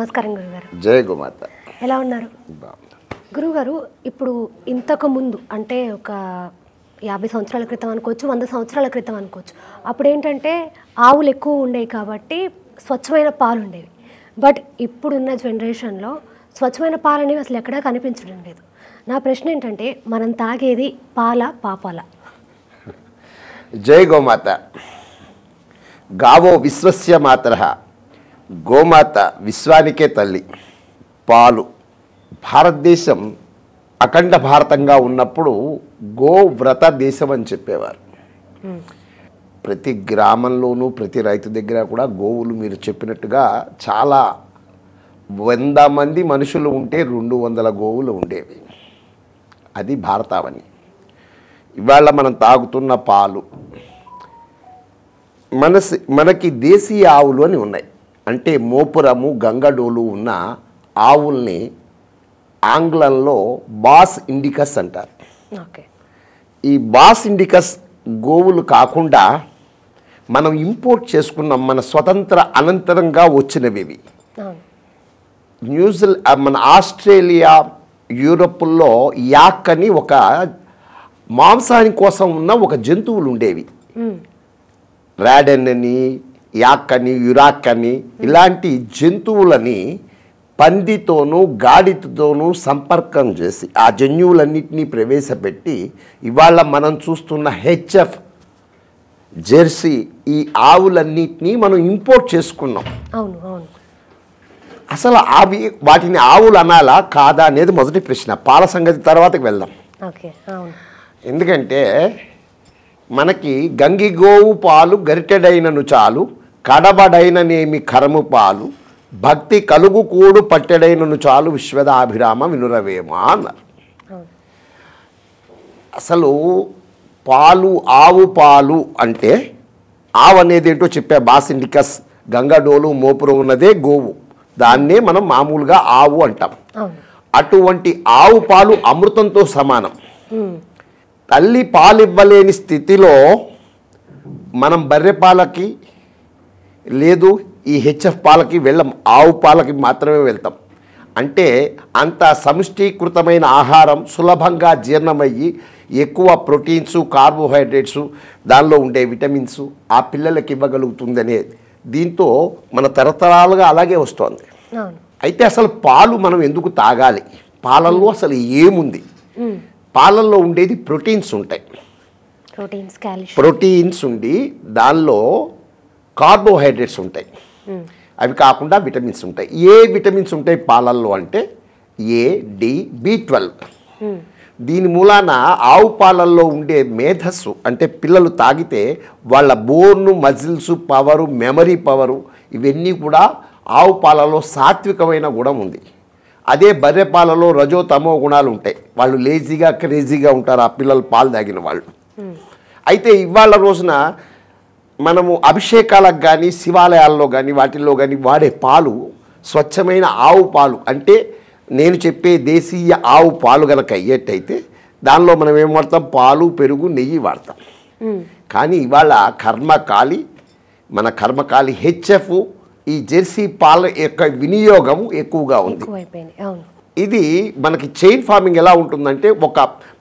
నమస్కారం గురుగారు. జయ గోమాత. ఎలా ఉన్నారు గురుగారు? ఇప్పుడు ఇంతకు ముందు అంటే ఒక 50 సంవత్సరాల క్రితం అనుకోవచ్చు, 100 సంవత్సరాల క్రితం అనుకోవచ్చు, అప్పుడు ఏంటంటే ఆవులు ఎక్కువ ఉండేవి కాబట్టి స్వచ్ఛమైన పాలు ఉండేవి. బట్ ఇప్పుడున్న జనరేషన్లో స్వచ్ఛమైన పాలు అనేవి అసలు ఎక్కడా కనిపించడం లేదు. నా ప్రశ్న ఏంటంటే మనం తాగేది పాల పాపాల? జై గోమాత. గావో విశ్వస్య మాతరః. గోమాత విశ్వానికే తల్లి. పాలు భారతదేశం అఖండ భారతంగా ఉన్నప్పుడు గోవ్రత దేశం అని చెప్పేవారు. ప్రతి గ్రామంలోనూ ప్రతి రైతు దగ్గర కూడా గోవులు మీరు చెప్పినట్టుగా చాలా 100 మంది మనుషులు ఉంటే 200 గోవులు ఉండేవి. అది భారతావని. ఇవాళ మనం తాగుతున్న పాలు మనకి దేశీయ ఆవులు అని ఉన్నాయి. అంటే మోపురము గంగడోలు ఉన్న ఆవుల్ని ఆంగ్లంలో బాస్ ఇండికస్ అంటారు. ఈ బాస్ ఇండికస్ గోవులు కాకుండా మనం ఇంపోర్ట్ చేసుకున్నాం, మన స్వతంత్ర అనంతరంగా వచ్చినవి. మన ఆస్ట్రేలియా యూరోప్లో యాక్ అని ఒక మాంసాని కోసం ఉన్న ఒక జంతువులు ఉండేవి. రాడెన్ అని, యాక్ అని, యురాక్ అని ఇలాంటి జంతువులని పందితోనూ గాడితోనూ సంపర్కం చేసి ఆ జన్యువులన్నింటినీ ప్రవేశపెట్టి ఇవాళ మనం చూస్తున్న హెచ్ఎఫ్ జెర్సీ ఈ ఆవులన్నింటినీ మనం ఇంపోర్ట్ చేసుకున్నాం. అసలు వాటిని ఆవులు అనాలా కాదా అనేది మొదటి ప్రశ్న. పాల సంగతి తర్వాతకి వెళ్దాం. ఎందుకంటే మనకి గంగిగోవు పాలు గరిటెడైనను చాలు, కడబడైననేమి కరము పాలు, భక్తి కలుగు కూడు పట్టెడైనను చాలు, విశ్వదాభిరామ వినురవేమ అన్నారు. అసలు పాలు, ఆవు పాలు అంటే ఆవు అనేది ఏంటో చెప్పే బాస్ ఇండికస్ గంగడోలు మోపురం ఉన్నదే గోవు. దాన్నే మనం మామూలుగా ఆవు అంటాం. అటువంటి ఆవు పాలు అమృతంతో సమానం. తల్లి పాలివ్వలేని స్థితిలో మనం బర్రె పాలకి లేదు ఈ హెచ్ఎఫ్ పాలకి వెళ్ళం, ఆవు పాలకి మాత్రమే వెళ్తాం. అంటే అంత సమిష్టీకృతమైన ఆహారం సులభంగా జీర్ణమయ్యి ఎక్కువ ప్రోటీన్స్, కార్బోహైడ్రేట్స్, దానిలో ఉండే విటమిన్స్ ఆ పిల్లలకి ఇవ్వగలుగుతుందనే దీంతో మన తరతరాలుగా అలాగే వస్తుంది. అయితే అసలు పాలు మనం ఎందుకు తాగాలి? పాలల్లో అసలు ఏముంది? పాలల్లో ఉండేది ప్రోటీన్స్ ఉంటాయి. ప్రోటీన్స్ ఉండి దానిలో కార్బోహైడ్రేట్స్ ఉంటాయి. అవి కాకుండా విటమిన్స్ ఉంటాయి. ఏ విటమిన్స్ ఉంటాయి పాలల్లో అంటే ఏ, డి, B12. దీని మూలాన ఆవు పాలల్లో ఉండే మేధస్సు అంటే పిల్లలు తాగితే వాళ్ళ బోర్ను, మజిల్స్ పవరు, మెమరీ పవరు ఇవన్నీ కూడా ఆవు పాలలో సాత్వికమైన గుణం ఉంది. అదే బర్రె పాలలో రజో తమో గుణాలు ఉంటాయి. వాళ్ళు లేజీగా క్రేజీగా ఉంటారు ఆ పిల్లలు పాలు తాగిన వాళ్ళు. అయితే ఇవాళ రోజున మనము అభిషేకాలకు కానీ శివాలయాల్లో కానీ వాటిల్లో కానీ వాడే పాలు స్వచ్ఛమైన ఆవు పాలు. అంటే నేను చెప్పే దేశీయ ఆవు పాలు కనుక అయ్యేటైతే దానిలో మనం ఏం వాడతాం? పాలు, పెరుగు, నెయ్యి వాడతాం. కానీ ఇవాళ మన కర్మకాలి హెచ్ఎఫ్ ఈ జెర్సీ పాల యొక్క వినియోగం ఎక్కువగా ఉంది. ఇది మనకి చైన్ ఫార్మింగ్ ఎలా ఉంటుందంటే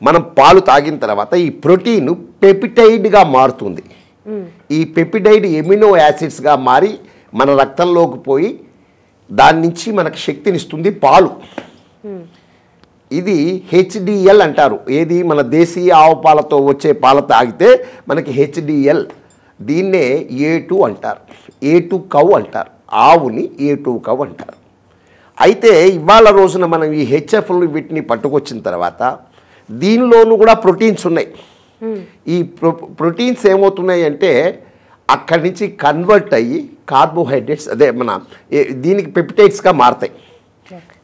మనం పాలు తాగిన తర్వాత ఈ ప్రోటీన్ పెప్టిడైడ్గా మారుతుంది. ఈ పెప్టిడైడ్ ఎమినో యాసిడ్స్గా మారి మన రక్తంలోకి పోయి దాని నుంచి మనకు శక్తినిస్తుంది పాలు. ఇది HDL అంటారు. ఏది? మన దేశీయ ఆవు పాలతో వచ్చే పాల తాగితే మనకి HDL. దీన్నే A2 అంటారు. A2 కవ్ అంటారు. ఆవుని A2 కవ్ అంటారు. అయితే ఇవాళ రోజున మనం ఈ హెచ్ఎఫ్లు వీటిని పట్టుకొచ్చిన తర్వాత దీనిలోనూ కూడా ప్రోటీన్స్ ఉన్నాయి. ఈ ప్రోటీన్స్ ఏమవుతున్నాయి అంటే అక్కడి నుంచి కన్వర్ట్ అయ్యి కార్బోహైడ్రేట్స్ దీనికి పెప్టైడ్స్గా మారుతాయి.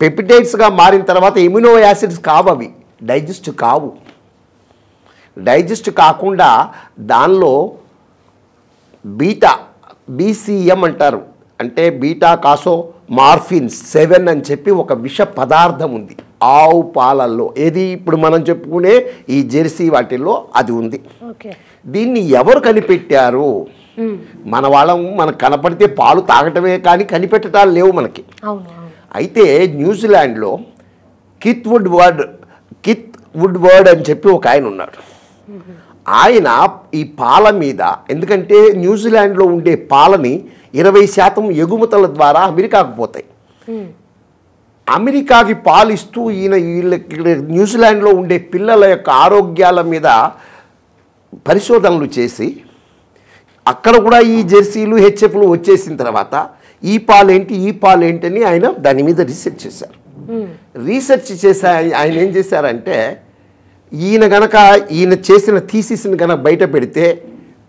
పెప్టైడ్స్గా మారిన తర్వాత ఎమినో యాసిడ్స్ కావు, అవి డైజెస్ట్ కావు. డైజెస్ట్ కాకుండా దానిలో BCM అంటారు. అంటే బీటా కాసో మార్ఫిన్ 7 అని చెప్పి ఒక విష పదార్థం ఉంది ఆవు పాలల్లో. ఏది ఇప్పుడు మనం చెప్పుకునే ఈ జెర్సీ వాటిల్లో అది ఉంది. దీన్ని ఎవరు కనిపెట్టారు? మన వాళ్ళం మనకు కనపడితే పాలు తాగటమే కానీ కనిపెట్టడాలు లేవు మనకి. అయితే న్యూజిలాండ్లో కిత్ వుడ్వర్డ్ అని చెప్పి ఒక ఆయన ఉన్నాడు. ఆయన ఈ పాల మీద, ఎందుకంటే న్యూజిలాండ్లో ఉండే పాలని 20% ఎగుమతుల ద్వారా అమెరికాకు పోతాయి. అమెరికాకి పాలిస్తూ న్యూజిలాండ్లో ఉండే పిల్లల యొక్క ఆరోగ్యాల మీద పరిశోధనలు చేసి అక్కడ కూడా ఈ జెర్సీలు హెచ్ఎఫ్లు వచ్చేసిన తర్వాత ఈ పాలేంటి అని ఆయన దాని మీద రీసెర్చ్ చేశారు. రీసెర్చ్ చేసి ఆయన ఏం చేశారంటే ఈయన చేసిన థీసిస్ని కనుక బయట పెడితే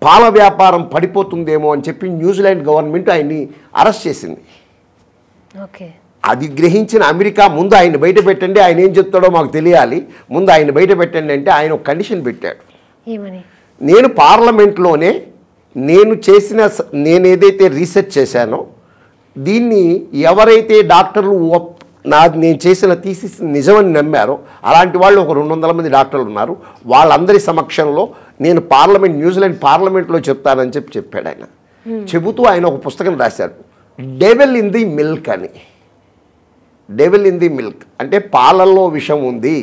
పాల వ్యాపారం పడిపోతుందేమో అని చెప్పి న్యూజిలాండ్ గవర్నమెంట్ ఆయన్ని అరెస్ట్ చేసింది. అది గ్రహించిన అమెరికా ముందు ఆయన బయట పెట్టండి, ఆయన ఏం చెప్తాడో మాకు తెలియాలి, ముందు ఆయన బయట పెట్టండి అంటే ఆయన ఒక కండిషన్ పెట్టాడు. నేను పార్లమెంట్లోనే నేను ఏదైతే రీసెర్చ్ చేశానో దీన్ని ఎవరైతే డాక్టర్లు నేను చేసిన థీసిస్ నిజమని నమ్మారో అలాంటి వాళ్ళు ఒక 200 మంది డాక్టర్లు ఉన్నారు, వాళ్ళందరి సమక్షంలో నేను న్యూజిలాండ్ పార్లమెంట్లో చెప్తానని చెప్పాడు ఆయన. చెబుతూ ఆయన ఒక పుస్తకం రాశారు, డెవిల్ ఇన్ ది మిల్క్ అని. డెవిల్ ఇన్ ది మిల్క్ అంటే పాలల్లో విషం ఉంది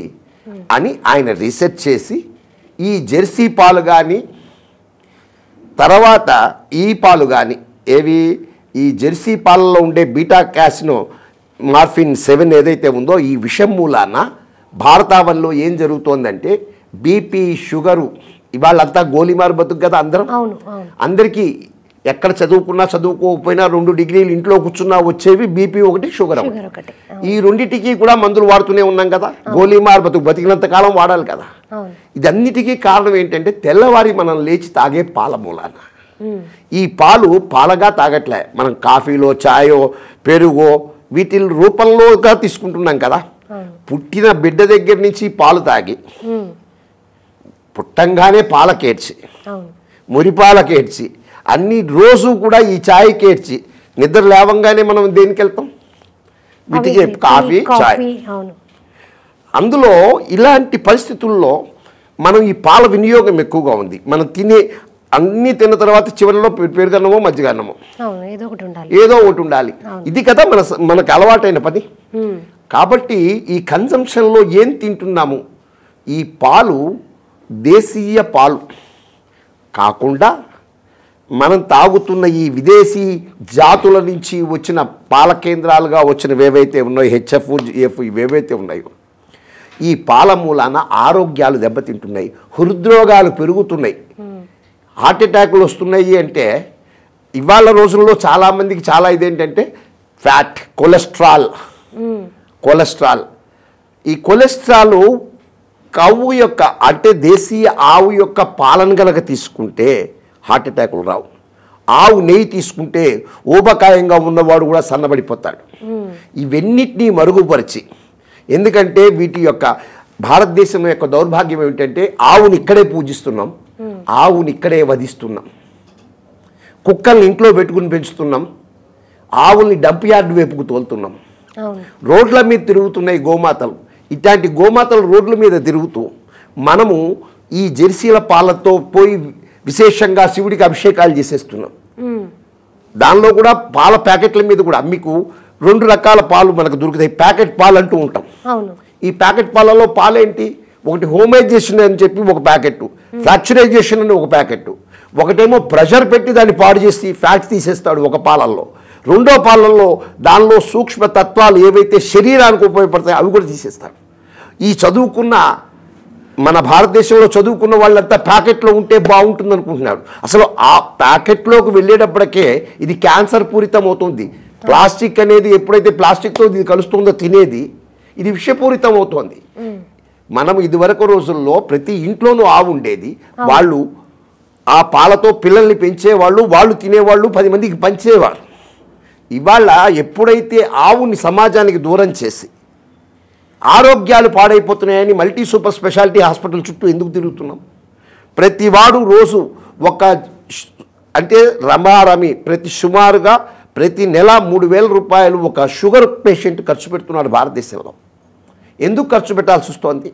అని ఆయన రీసెర్చ్ చేసి ఈ జెర్సీ పాలు కానీ తర్వాత ఈ పాలు కానీ ఈ జెర్సీ పాలలో ఉండే బీటా క్యాసినో మార్ఫిన్ 7 ఏదైతే ఉందో ఈ విషం మూలాన భారతావనిలో ఏం జరుగుతోందంటే బీపీ, షుగరు, ఇవాళంతా గోలిమారు బతుకు కదా అందరం. అందరికీ ఎక్కడ చదువుకోకపోయినా 2 డిగ్రీలు ఇంట్లో కూర్చున్నా వచ్చేవి బీపీ 1, షుగర్ 1. ఈ రెండింటికి కూడా మందులు వాడుతూనే ఉన్నాం కదా, గోలీమార్ బతికినంత కాలం వాడాలి కదా. ఇదన్నిటికీ కారణం ఏంటంటే తెల్లవారి మనం లేచి తాగే పాల మూలాన. ఈ పాలు పాలగా తాగట్లే, మనం కాఫీలో, ఛాయో, పెరుగో వీటి రూపంలోగా తీసుకుంటున్నాం కదా. పుట్టిన బిడ్డ దగ్గర నుంచి పాలు తాగి పుట్టంగానే పాలకేడ్చి మురిపాలకేడ్చి అన్ని రోజు కూడా ఈ ఛాయ్ కేడ్చి నిద్ర లేవంగానే మనం దేనికి వెళ్తాం, వీటికి కాఫీ, ఛాయ్. అందులో ఇలాంటి పరిస్థితుల్లో మనం ఈ పాల వినియోగం ఎక్కువగా ఉంది. మనం అన్నీ తిన్న తర్వాత చివరిలో పెరుగన్నమో మజ్జిగన్నమో ఏదో ఒకటి ఉండాలి. ఇది కదా మనకు అలవాటైన పని. కాబట్టి ఈ కన్జంప్షన్లో ఏం తింటున్నాము, ఈ పాలు దేశీయ పాలు కాకుండా మనం తాగుతున్న ఈ విదేశీ జాతుల నుంచి వచ్చిన పాల కేంద్రాలుగా వచ్చినవి ఏవైతే ఉన్నాయో, హెచ్ఎఫ్, జిఎఫ్ ఇవేవైతే ఉన్నాయో, ఈ పాల మూలాన ఆరోగ్యాలు దెబ్బతింటున్నాయి, హృద్రోగాలు పెరుగుతున్నాయి, హార్ట్ అటాక్లు వస్తున్నాయి. అంటే ఇవాళ రోజుల్లో చాలామందికి చాలా ఇదేంటంటే ఫ్యాట్, కొలెస్ట్రాల్. ఈ కొలెస్ట్రాల్ కవ్వు యొక్క అంటే దేశీయ ఆవు యొక్క పాలన కనుక తీసుకుంటే హార్ట్ అటాక్లు రావు. ఆవు నెయ్యి తీసుకుంటే ఊబకాయంగా ఉన్నవాడు కూడా సన్నబడిపోతాడు. ఇవన్నిటినీ మరుగుపరిచి, ఎందుకంటే వీటి యొక్క భారతదేశం యొక్క దౌర్భాగ్యం ఏమిటంటే ఆవుని ఇక్కడే పూజిస్తున్నాం, ఆవుని ఇక్కడే వధిస్తున్నాం, కుక్కల్ని ఇంట్లో పెట్టుకుని పెంచుతున్నాం, ఆవుల్ని డంప్ యార్డ్ వైపుకు తోలుతున్నాం, రోడ్ల మీద తిరుగుతున్నాయి గోమాతలు. ఇట్లాంటి గోమాతలు రోడ్ల మీద తిరుగుతూ మనము ఈ జెర్సీల పాలతో పోయి విశేషంగా శివుడికి అభిషేకాలు చేసేస్తున్నాం. దానిలో కూడా పాల ప్యాకెట్ల మీద కూడా మీకు 2 రకాల పాలు మనకు దొరుకుతాయి, ప్యాకెట్ పాలు అంటూ ఉంటాం. ఈ ప్యాకెట్ పాలలో పాలేంటి, ఒకటి హోమైజేషన్ అని చెప్పి ఒక ప్యాకెట్, ఫ్రాక్చరైజేషన్ అని ఒక ప్యాకెట్, ఒకటేమో ప్రెషర్ పెట్టి దాన్ని పాడు చేసి ఫ్యాట్స్ తీసేస్తాడు ఒక పాలల్లో, రెండో పాలల్లో దానిలో సూక్ష్మ తత్వాలు ఏవైతే శరీరానికి ఉపయోగపడతాయో అవి కూడా తీసేస్తాడు. ఈ చదువుకున్న మన భారతదేశంలో చదువుకున్న వాళ్ళంతా ప్యాకెట్లో ఉంటే బాగుంటుంది అనుకుంటున్నాడు. అసలు ఆ ప్యాకెట్లోకి వెళ్ళేటప్పటికే ఇది క్యాన్సర్ పూరితం అవుతుంది. ప్లాస్టిక్ అనేది ఎప్పుడైతే ప్లాస్టిక్తో ఇది కలుస్తుందో తినేది, ఇది విషపూరితం అవుతోంది. మనం ఇదివరకు రోజుల్లో ప్రతి ఇంట్లోనూ ఆవు ఉండేది, వాళ్ళు ఆ పాలతో పిల్లల్ని పెంచేవాళ్ళు, వాళ్ళు తినేవాళ్ళు, 10 మందికి పంచేవారు. ఇవాళ ఎప్పుడైతే ఆవుని సమాజానికి దూరం చేసి ఆరోగ్యాలు పాడైపోతున్నాయని మల్టీ సూపర్ స్పెషాలిటీ హాస్పిటల్ చుట్టూ ఎందుకు తిరుగుతున్నాం? ప్రతివాడు రోజు అంటే రమారమి సుమారుగా ప్రతి నెల 3,000 రూపాయలు ఒక షుగర్ పేషెంట్ ఖర్చు పెడుతున్నాడు భారతదేశంలో. ఎందుకు ఖర్చు పెట్టాల్సి వస్తోంది?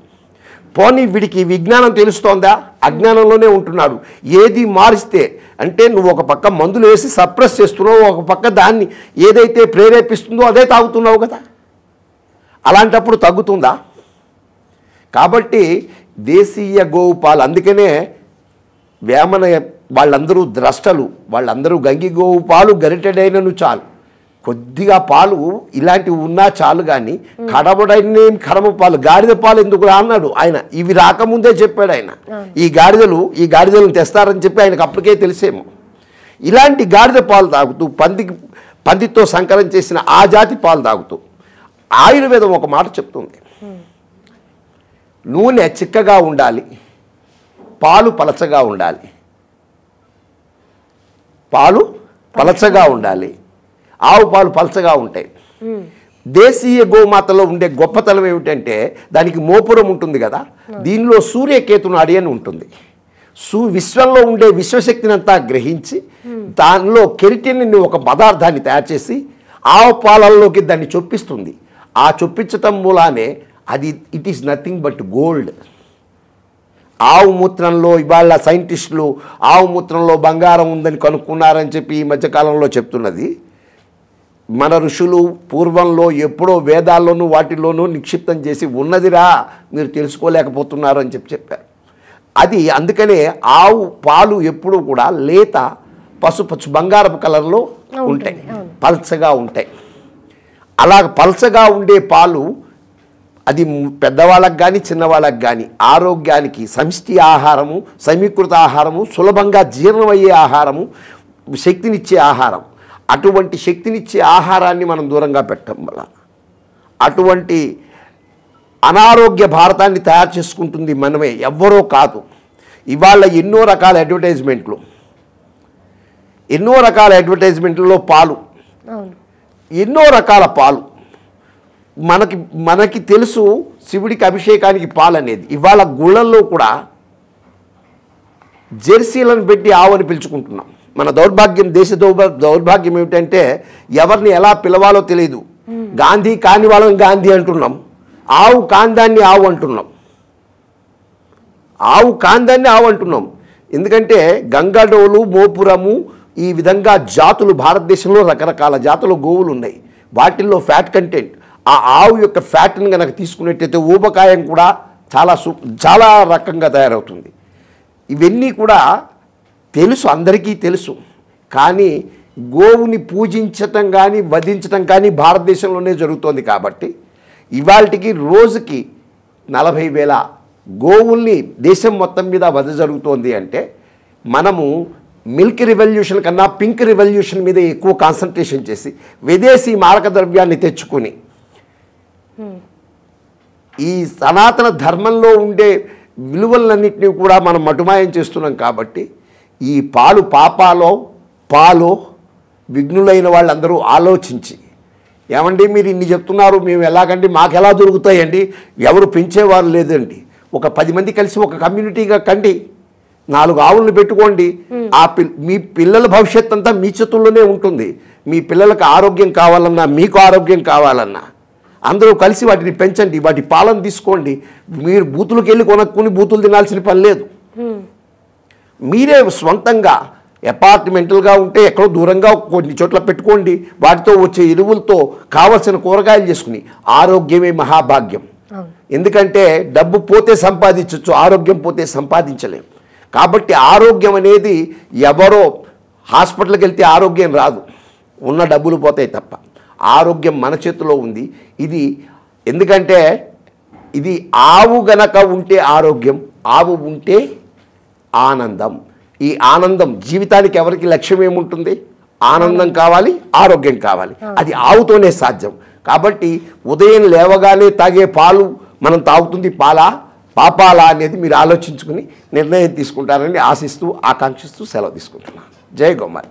పోనీ వీడికి విజ్ఞానం తెలుస్తోందా? అజ్ఞానంలోనే ఉంటున్నాడు. ఏది మారిస్తే అంటే నువ్వు ఒక పక్క మందులు వేసి సప్రెస్ చేస్తున్నావు, ఒక పక్క దాన్ని ఏదైతే ప్రేరేపిస్తుందో అదే తాగుతున్నావు కదా. అలాంటప్పుడు తగ్గుతుందా? కాబట్టి దేశీయ గోవు పాలు, అందుకనే వేమన వాళ్ళందరూ ద్రష్టలు, వాళ్ళందరూ గంగి గోవు పాలు గరిటెడైనను చాలు, కొద్దిగా పాలు ఇలాంటివి ఉన్నా చాలు, కానీ కడబడైన కడమ పాలు, గాడిద పాలు ఎందుకు అన్నాడు ఆయన. ఇవి రాకముందే చెప్పాడు ఆయన. ఈ గాడిదలను తెస్తారని చెప్పి ఆయనకు అప్పటికే తెలిసేమో. ఇలాంటి గాడిద పాలు తాగుతూ పందితో సంకరం చేసిన ఆ జాతి పాలు తాగుతూ ఆయుర్వేదం ఒక మాట చెప్తుంది, నూనె చిక్కగా ఉండాలి, పాలు పలచగా ఉండాలి. పాలు పలచగా ఉండాలి, ఆవు పాలు పలచగా ఉంటాయి. దేశీయ గోమాతలో ఉండే గొప్పతనం ఏమిటంటే దానికి మోపురం ఉంటుంది కదా, దీనిలో సూర్యకేతు నాడి అని ఉంటుంది. విశ్వంలో ఉండే విశ్వశక్తిని అంతా గ్రహించి దానిలో కెరటిన్ ఒక పదార్థాన్ని తయారు చేసి ఆవు పాలల్లోకి దాన్ని చొప్పిస్తుంది. ఆ చొప్పించటం మూలానే అది it is nothing but gold. ఆవు మూత్రంలో ఇవాళ సైంటిస్టులు ఆవు మూత్రంలో బంగారం ఉందని కనుక్కున్నారని చెప్పి ఈ మధ్యకాలంలో చెప్తున్నది. మన ఋషులు పూర్వంలో ఎప్పుడో వేదాల్లోనూ వాటిల్లోనూ నిక్షిప్తం చేసి ఉన్నదిరా, మీరు తెలుసుకోలేకపోతున్నారు అని చెప్పారు. అది అందుకనే ఆవు పాలు ఎప్పుడూ కూడా లేత పసుపచ్చు బంగారపు కలర్లో ఉంటాయి, పల్చగా ఉంటాయి. అలా పల్చగా ఉండే పాలు అది పెద్దవాళ్ళకి కానీ చిన్నవాళ్ళకి కానీ ఆరోగ్యానికి సమిష్టి ఆహారము, సమీకృత ఆహారము, సులభంగా జీర్ణమయ్యే ఆహారము, శక్తినిచ్చే ఆహారం. అటువంటి శక్తినిచ్చే ఆహారాన్ని మనం దూరంగా పెట్టడం వల్ల అటువంటి అనారోగ్య భారతాన్ని తయారు చేసుకుంటుంది మనమే, ఎవ్వరో కాదు. ఇవాళ ఎన్నో రకాల అడ్వర్టైజ్మెంట్లలో పాలు, ఎన్నో రకాల పాలు మనకి తెలుసు. శివుడికి అభిషేకానికి పాలు అనేది ఇవాళ గుళ్ళల్లో కూడా జెర్సీలను పెట్టి ఆవుని పిలుచుకుంటున్నాం. మన దౌర్భాగ్యం, దేశ దౌర్భాగ్యం ఏమిటంటే ఎవరిని ఎలా పిలవాలో తెలియదు. గాంధీ కాని వాళ్ళని గాంధీ అంటున్నాం, ఆవు కాందాన్ని ఆవు అంటున్నాం. ఎందుకంటే గంగడోలు, మోపురము, ఈ విధంగా జాతులు భారతదేశంలో రకరకాల జాతుల గోవులు ఉన్నాయి. వాటిల్లో ఫ్యాట్ కంటెంట్, ఆ ఆవు యొక్క ఫ్యాట్ని కనుక తీసుకున్నట్టయితే ఊబకాయం కూడా చాలా రకంగా తయారవుతుంది. ఇవన్నీ కూడా తెలుసు, అందరికీ తెలుసు. కానీ గోవుని పూజించటం కానీ వధించటం కానీ భారతదేశంలోనే జరుగుతోంది. కాబట్టి ఇవాళకి రోజుకి 40,000 గోవుల్ని దేశం మొత్తం మీద వధ జరుగుతోంది. అంటే మనము మిల్క్ రివల్యూషన్ కన్నా పింక్ రివల్యూషన్ మీద ఎక్కువ కాన్సన్ట్రేషన్ చేసి విదేశీ మారక ద్రవ్యాన్ని తెచ్చుకొని ఈ సనాతన ధర్మంలో ఉండే విలువలన్నింటినీ కూడా మనం మటుమాయం చేస్తున్నాం. కాబట్టి ఈ పాలో విఘ్నులైన వాళ్ళందరూ ఆలోచించి, ఏమండి మీరు ఇన్ని చెప్తున్నారు, మేము ఎలాగండి, మాకు ఎలా దొరుకుతాయండి, ఎవరు పెంచేవారు లేదండి, ఒక 10 మంది కలిసి ఒక కమ్యూనిటీగా కండి, 4 ఆవులను పెట్టుకోండి. మీ పిల్లల భవిష్యత్ అంతా మీ చేతుల్లోనే ఉంటుంది. మీ పిల్లలకు ఆరోగ్యం కావాలన్నా, మీకు ఆరోగ్యం కావాలన్నా అందరూ కలిసి వాటిని పెంచండి, వాటి పాలన తీసుకోండి. మీరు బూతులకు వెళ్ళి కొనుక్కుని బూతులు తినాల్సిన పని లేదు. మీరే స్వంతంగా అపార్ట్మెంటల్గా ఉంటే ఎక్కడో దూరంగా కొన్ని చోట్ల పెట్టుకోండి. వాటితో వచ్చే ఎరువులతో కావలసిన కూరగాయలు చేసుకుని, ఆరోగ్యమే మహాభాగ్యం. ఎందుకంటే డబ్బు పోతే సంపాదించవచ్చు, ఆరోగ్యం పోతే సంపాదించలేం. కాబట్టి ఆరోగ్యం అనేది ఎవరో హాస్పిటల్కి వెళ్తే ఆరోగ్యం రాదు, ఉన్న డబ్బులు పోతాయి తప్ప. ఆరోగ్యం మన చేతిలో ఉంది. ఇది ఎందుకంటే ఇది ఆవు గనక ఉంటే ఆరోగ్యం, ఆవు ఉంటే ఆనందం. ఈ ఆనందం జీవితానికి ఎవరికి లక్ష్యం ఏముంటుంది? ఆనందం కావాలి, ఆరోగ్యం కావాలి. అది ఆవుతోనే సాధ్యం. కాబట్టి ఉదయం లేవగానే తాగే పాలు మనం తాగుతుంది పాపాలా అనేది మీరు ఆలోచించుకుని నిర్ణయం తీసుకుంటారని ఆశిస్తూ ఆకాంక్షిస్తూ సెలవు తీసుకుంటున్నాను. జై గోమాత.